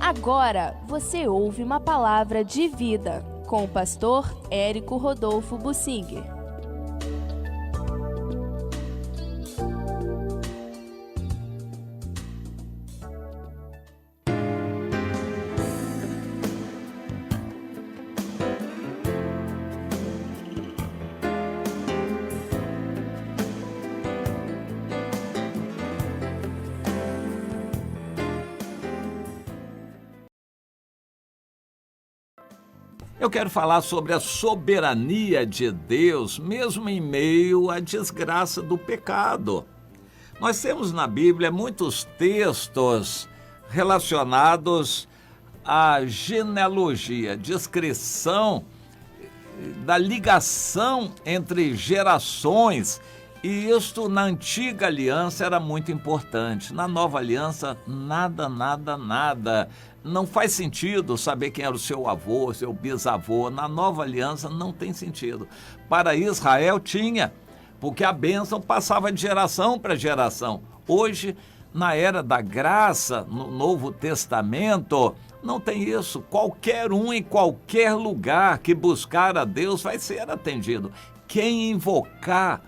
Agora você ouve uma palavra de vida com o pastor Érico Rodolfo Bussinger. Eu quero falar sobre a soberania de Deus, mesmo em meio à desgraça do pecado. Nós temos na Bíblia muitos textos relacionados à genealogia, descrição da ligação entre gerações, e isto na antiga aliança era muito importante. Na nova aliança, nada. Não faz sentido saber quem era o seu avô, seu bisavô. Na nova aliança não tem sentido. Para Israel tinha, porque a bênção passava de geração para geração. Hoje, na era da graça, no Novo Testamento, não tem isso. Qualquer um em qualquer lugar que buscar a Deus vai ser atendido. Quem invocar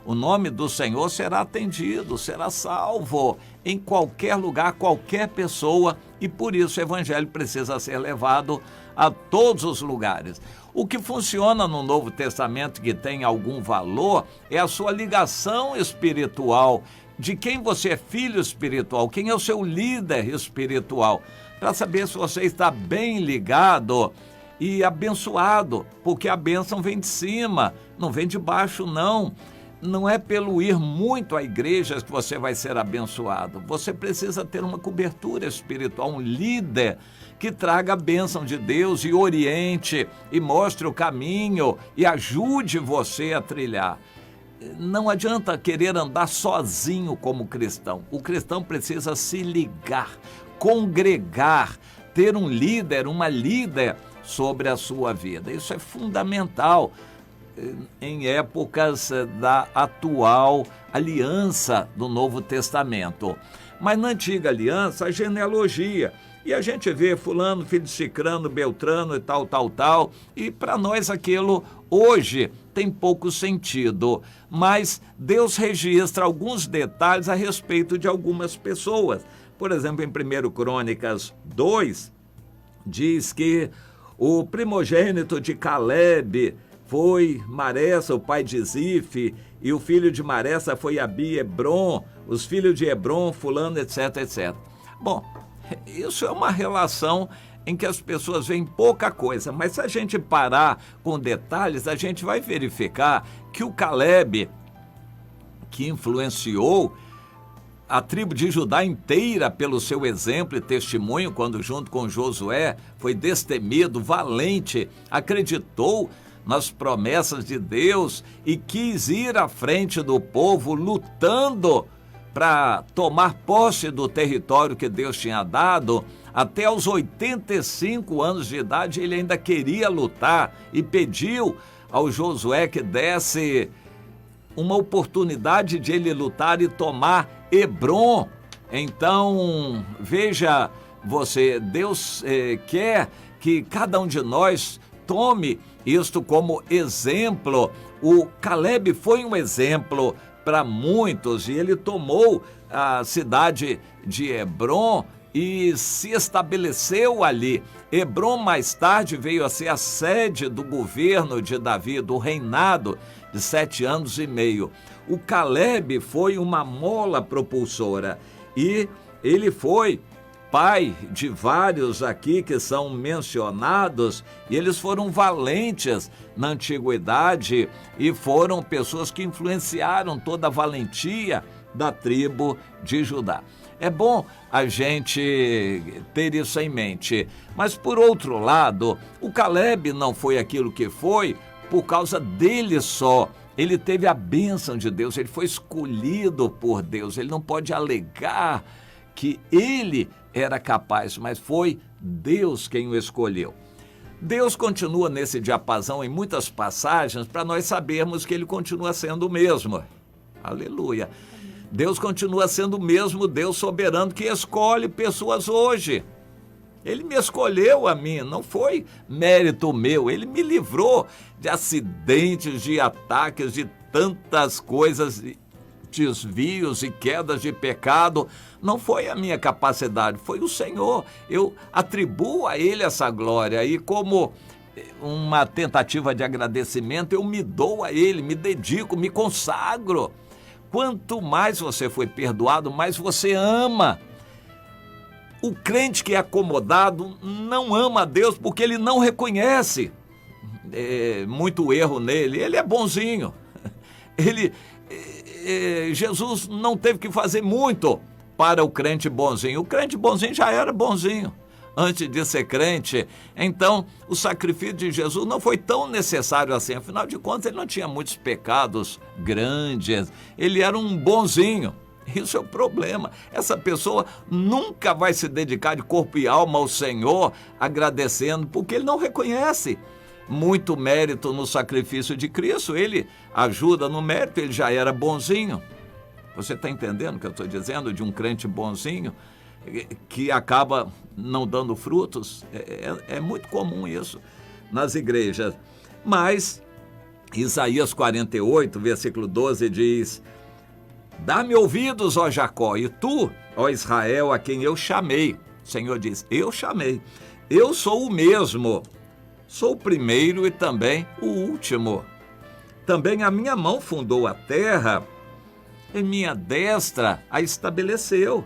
o nome do Senhor será atendido, será salvo em qualquer lugar, qualquer pessoa, e por isso o evangelho precisa ser levado a todos os lugares. O que funciona no Novo Testamento que tem algum valor é a sua ligação espiritual, de quem você é filho espiritual, quem é o seu líder espiritual, para saber se você está bem ligado e abençoado, porque a bênção vem de cima, não vem de baixo não. Não é pelo ir muito à igreja que você vai ser abençoado. Você precisa ter uma cobertura espiritual, um líder que traga a bênção de Deus e oriente e mostre o caminho e ajude você a trilhar. Não adianta querer andar sozinho como cristão. O cristão precisa se ligar, congregar, ter um líder, uma líder sobre a sua vida. Isso é fundamental em épocas da atual aliança do Novo Testamento. Mas na antiga aliança, a genealogia. E a gente vê fulano, filho de cicrano, beltrano e tal. E para nós aquilo hoje tem pouco sentido. Mas Deus registra alguns detalhes a respeito de algumas pessoas. Por exemplo, em 1 Crônicas 2, diz que o primogênito de Caleb foi Maressa, o pai de Zife, e o filho de Maressa foi Abi, Hebron, os filhos de Hebron, fulano, etc. Bom, isso é uma relação em que as pessoas veem pouca coisa, mas se a gente parar com detalhes, a gente vai verificar que o Caleb, que influenciou a tribo de Judá inteira pelo seu exemplo e testemunho, quando junto com Josué foi destemido, valente, acreditou nas promessas de Deus e quis ir à frente do povo lutando para tomar posse do território que Deus tinha dado. Até os 85 anos de idade ele ainda queria lutar e pediu ao Josué que desse uma oportunidade de ele lutar e tomar Hebron. Então, veja você, Deus quer que cada um de nós tome isto como exemplo. O Caleb foi um exemplo para muitos e ele tomou a cidade de Hebron e se estabeleceu ali. Hebron mais tarde veio a ser a sede do governo de Davi, do reinado de 7 anos e meio. O Caleb foi uma mola propulsora e ele foi pai de vários aqui que são mencionados, e eles foram valentes na antiguidade e foram pessoas que influenciaram toda a valentia da tribo de Judá. É bom a gente ter isso em mente, mas por outro lado, o Caleb não foi aquilo que foi por causa dele só. Ele teve a bênção de Deus, ele foi escolhido por Deus, ele não pode alegar que ele era capaz, mas foi Deus quem o escolheu. Deus continua nesse diapasão em muitas passagens para nós sabermos que ele continua sendo o mesmo. Aleluia. Deus continua sendo o mesmo Deus soberano que escolhe pessoas hoje. Ele me escolheu a mim, não foi mérito meu. Ele me livrou de acidentes, de ataques, de tantas coisas, desvios e quedas de pecado. Não foi a minha capacidade, foi o Senhor. Eu atribuo a Ele essa glória e como uma tentativa de agradecimento, eu me dou a Ele, me dedico, me consagro. Quanto mais você foi perdoado, mais você ama. O crente que é acomodado não ama a Deus porque ele não reconhece muito erro nele. Ele é bonzinho. Jesus não teve que fazer muito para o crente bonzinho. O crente bonzinho já era bonzinho antes de ser crente. Então, o sacrifício de Jesus não foi tão necessário assim. Afinal de contas, ele não tinha muitos pecados grandes. Ele era um bonzinho. Isso é o problema. Essa pessoa nunca vai se dedicar de corpo e alma ao Senhor agradecendo, porque ele não reconhece muito mérito no sacrifício de Cristo. Ele ajuda no mérito, ele já era bonzinho. Você está entendendo o que eu estou dizendo de um crente bonzinho que acaba não dando frutos? É muito comum isso nas igrejas. Mas Isaías 48, versículo 12 diz: dá-me ouvidos, ó Jacó, e tu, ó Israel, a quem eu chamei. O Senhor diz, eu chamei. Eu sou o mesmo. Sou o primeiro e também o último. Também a minha mão fundou a terra, e minha destra a estabeleceu.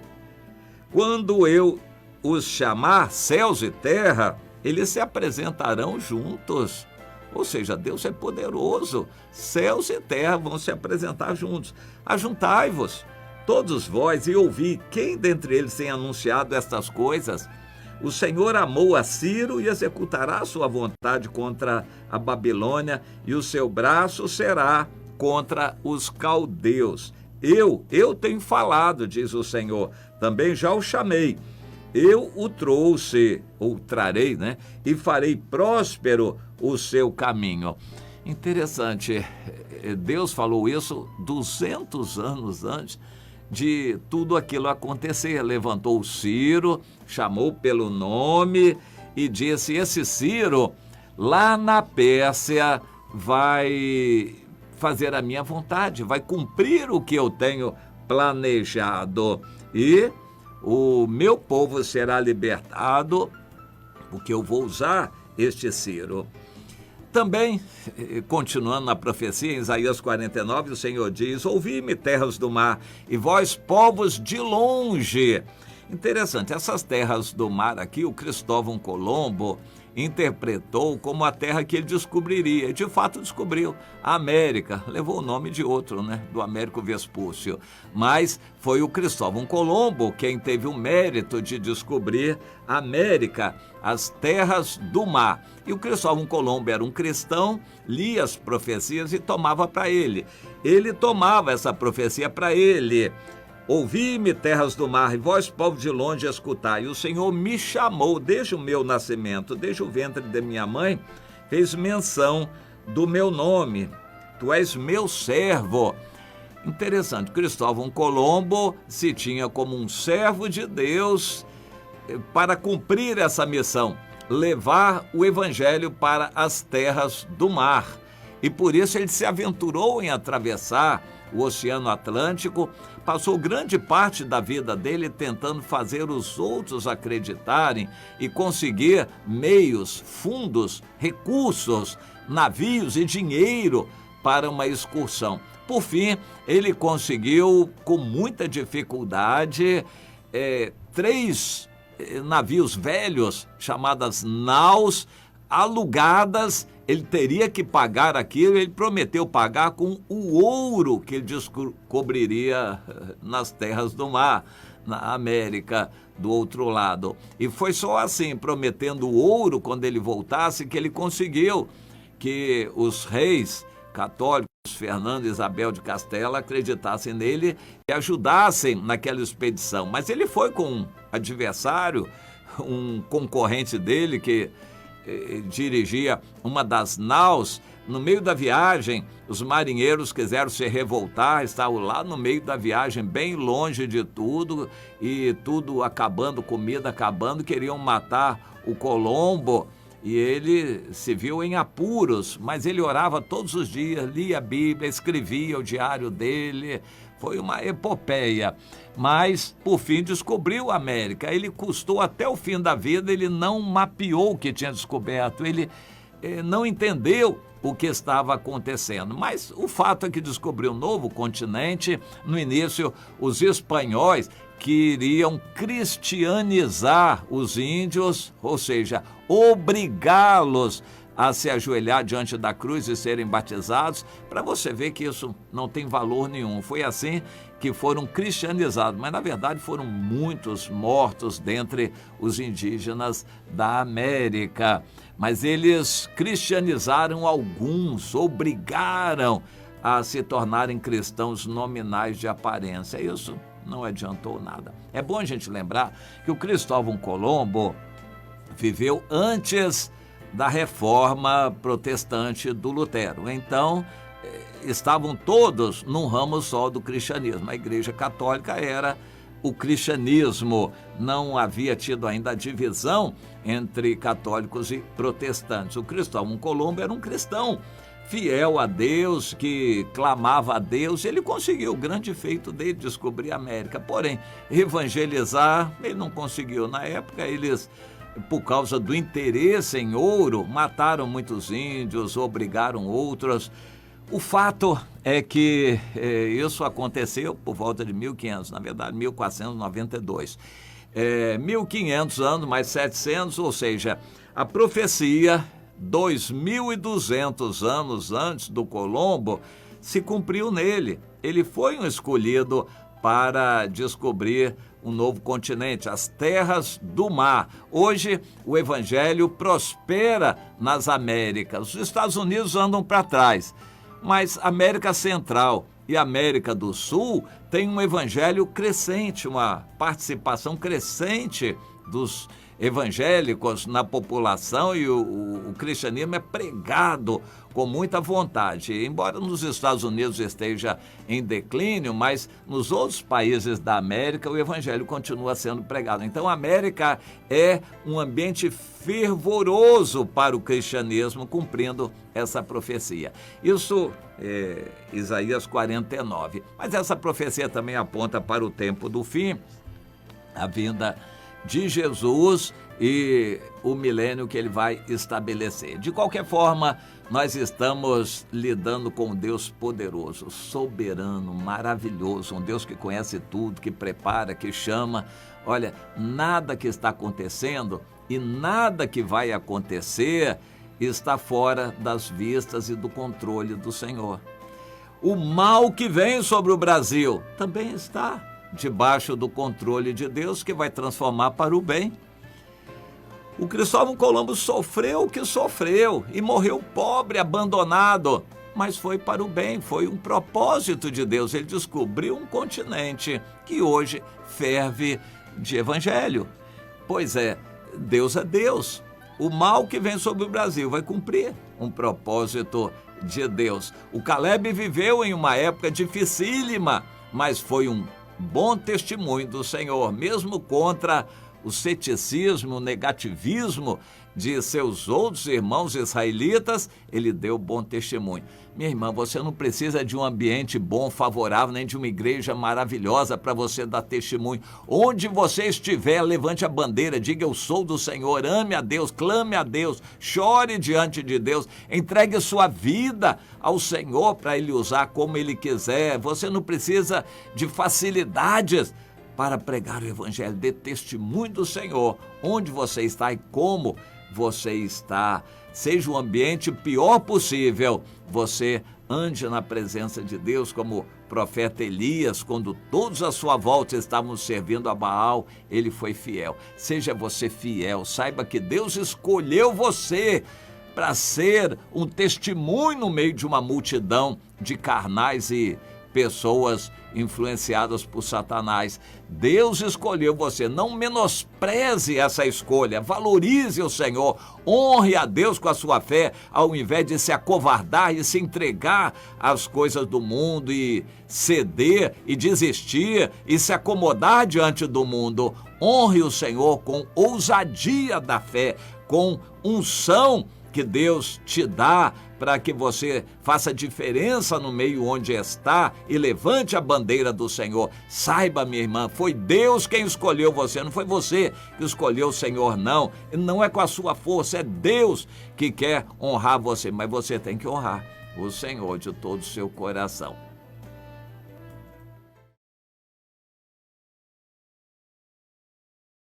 Quando eu os chamar, céus e terra, eles se apresentarão juntos. Ou seja, Deus é poderoso. Céus e terra vão se apresentar juntos. Ajuntai-vos, todos vós, e ouvi quem dentre eles tem anunciado estas coisas. O Senhor amou a Ciro e executará a sua vontade contra a Babilônia, e o seu braço será contra os caldeus. Eu tenho falado, diz o Senhor, também já o chamei. Eu o trouxe, ou trarei, né? E farei próspero o seu caminho. Interessante, Deus falou isso 200 anos antes de tudo aquilo acontecer. Levantou o Ciro, chamou pelo nome e disse, esse Ciro lá na Pérsia vai fazer a minha vontade, vai cumprir o que eu tenho planejado. E o meu povo será libertado, porque eu vou usar este Ciro. Também, continuando na profecia, em Isaías 49, o Senhor diz, ouvi-me, terras do mar, e vós, povos de longe. Interessante, essas terras do mar aqui, o Cristóvão Colombo interpretou como a terra que ele descobriria. E de fato descobriu a América. Levou o nome de outro, né? Do Américo Vespúcio. Mas foi o Cristóvão Colombo quem teve o mérito de descobrir a América, as terras do mar. E o Cristóvão Colombo era um cristão, lia as profecias e tomava para ele. Ele tomava essa profecia para ele. Ouvi-me, terras do mar, e vós, povo de longe, escutai. E o Senhor me chamou desde o meu nascimento, desde o ventre de minha mãe, fez menção do meu nome. Tu és meu servo. Interessante, Cristóvão Colombo se tinha como um servo de Deus para cumprir essa missão, levar o evangelho para as terras do mar. E por isso ele se aventurou em atravessar o Oceano Atlântico, passou grande parte da vida dele tentando fazer os outros acreditarem e conseguir meios, fundos, recursos, navios e dinheiro para uma excursão. Por fim, ele conseguiu, com muita dificuldade, 3 navios velhos, chamadas naus, alugadas. Ele teria que pagar aquilo, ele prometeu pagar com o ouro que ele descobriria nas terras do mar, na América do outro lado. E foi só assim, prometendo o ouro quando ele voltasse, que ele conseguiu que os reis católicos, Fernando e Isabel de Castela, acreditassem nele e ajudassem naquela expedição. Mas ele foi com um adversário, um concorrente dele que dirigia uma das naus. No meio da viagem, os marinheiros quiseram se revoltar, estavam lá no meio da viagem, bem longe de tudo, e tudo acabando, comida acabando, queriam matar o Colombo, e ele se viu em apuros, mas ele orava todos os dias, lia a Bíblia, escrevia o diário dele. Foi uma epopeia, mas por fim descobriu a América. Ele custou até o fim da vida, ele não mapeou o que tinha descoberto, ele não entendeu o que estava acontecendo. Mas o fato é que descobriu um novo continente. No início, os espanhóis queriam cristianizar os índios, ou seja, obrigá-los a se ajoelhar diante da cruz e serem batizados, para você ver que isso não tem valor nenhum. Foi assim que foram cristianizados, mas na verdade foram muitos mortos dentre os indígenas da América. Mas eles cristianizaram alguns, obrigaram a se tornarem cristãos nominais de aparência. Isso não adiantou nada. É bom a gente lembrar que o Cristóvão Colombo viveu antes da reforma protestante do Lutero. Então, estavam todos num ramo só do cristianismo. A Igreja Católica era o cristianismo. Não havia tido ainda a divisão entre católicos e protestantes. O Cristóvão Colombo era um cristão fiel a Deus, que clamava a Deus. Ele conseguiu o grande feito dele, descobrir a América. Porém, evangelizar, ele não conseguiu. Na época, eles, por causa do interesse em ouro, mataram muitos índios, obrigaram outros. O fato é que isso aconteceu por volta de 1500, na verdade 1492. 1500 anos mais 700, ou seja, a profecia 2200 anos antes do Colombo se cumpriu nele. Ele foi um escolhido para descobrir um novo continente, as terras do mar. Hoje, o evangelho prospera nas Américas. Os Estados Unidos andam para trás, mas a América Central e a América do Sul têm um evangelho crescente, uma participação crescente dos evangélicos na população, e o cristianismo é pregado com muita vontade. Embora nos Estados Unidos esteja em declínio, mas nos outros países da América o evangelho continua sendo pregado. Então a América é um ambiente fervoroso para o cristianismo, cumprindo essa profecia. Isso é Isaías 49. Mas essa profecia também aponta para o tempo do fim, a vinda de Jesus e o milênio que ele vai estabelecer. De qualquer forma, nós estamos lidando com um Deus poderoso, soberano, maravilhoso, um Deus que conhece tudo, que prepara, que chama. Olha, nada que está acontecendo e nada que vai acontecer está fora das vistas e do controle do Senhor. O mal que vem sobre o Brasil também está debaixo do controle de Deus, que vai transformar para o bem. O Cristóvão Colombo sofreu o que sofreu e morreu pobre, abandonado, mas foi para o bem, foi um propósito de Deus. Ele descobriu um continente que hoje ferve de evangelho. Pois é, Deus é Deus. O mal que vem sobre o Brasil vai cumprir um propósito de Deus. O Caleb viveu em uma época dificílima, mas foi um bom testemunho do Senhor, mesmo contra o ceticismo, o negativismo de seus outros irmãos israelitas, ele deu bom testemunho. Minha irmã, você não precisa de um ambiente bom, favorável, nem de uma igreja maravilhosa para você dar testemunho. Onde você estiver, levante a bandeira, diga: eu sou do Senhor, ame a Deus, clame a Deus, chore diante de Deus, entregue sua vida ao Senhor para Ele usar como Ele quiser. Você não precisa de facilidades para pregar o evangelho. Dê testemunho do Senhor, onde você está e como você está. Seja o ambiente pior possível, você ande na presença de Deus, como o profeta Elias, quando todos à sua volta estavam servindo a Baal, ele foi fiel. Seja você fiel, saiba que Deus escolheu você para ser um testemunho no meio de uma multidão de carnais e pessoas influenciadas por Satanás. Deus escolheu você. Não menospreze essa escolha. Valorize o Senhor. Honre a Deus com a sua fé, ao invés de se acovardar e se entregar às coisas do mundo e ceder e desistir e se acomodar diante do mundo. Honre o Senhor com ousadia da fé, com unção que Deus te dá para que você faça diferença no meio onde está e levante a bandeira do Senhor. Saiba, minha irmã, foi Deus quem escolheu você, não foi você que escolheu o Senhor, não. Não é com a sua força, é Deus que quer honrar você, mas você tem que honrar o Senhor de todo o seu coração.